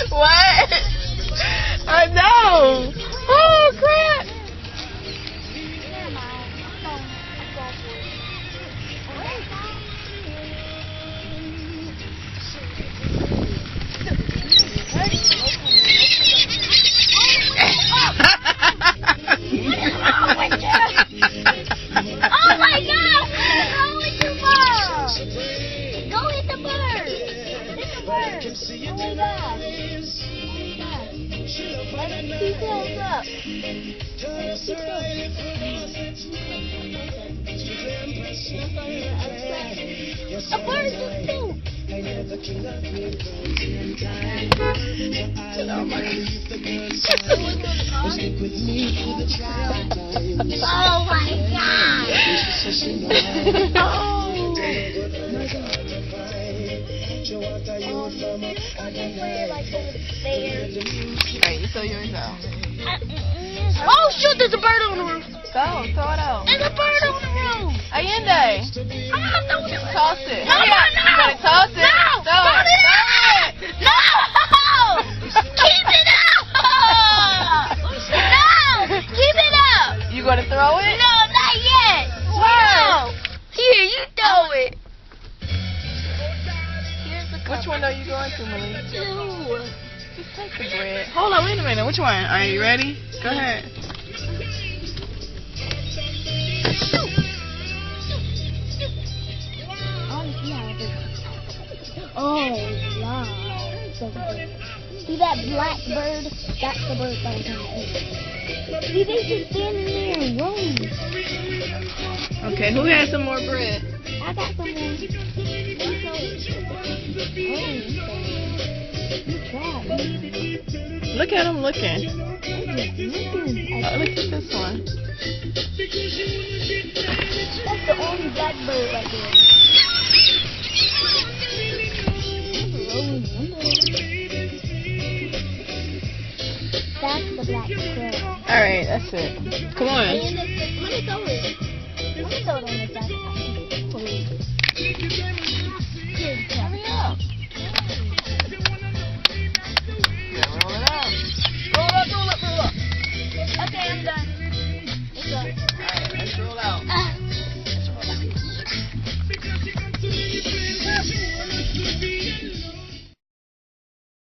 What? I know. Oh crap. Oh my God! Go with the bird! Go hit the bird! Hit the bird! Oh my God! Let's keep close up. Let's keep close. A bird just too. Oh my God. Oh my God! Alright, you throw yours out. Oh shoot, there's a bird on the roof. Go, throw it out. There's a bird on the roof. Allende. I'm not throwing it. Toss it. No, Hurry no, up. no. You better toss it. No. Throw it. No. Keep it up. No. Keep it up. You gonna throw it? No, not yet. Why? No. Here, you throw it. Here's the Which one are you going to, Malik? Two. Just take the bread. Hold on, wait a minute. Which one? Are you ready? Go ahead. Oh, wow. See that black bird? That's the bird that was on the egg. See, they just standing there and rolling. Okay, who has some more bread? I got some more. Look at him looking. Oh, Look at this one. that's the only black bird right there. That's the black squirrel. Alright, that's it. Come on. Let me throw it. Let me throw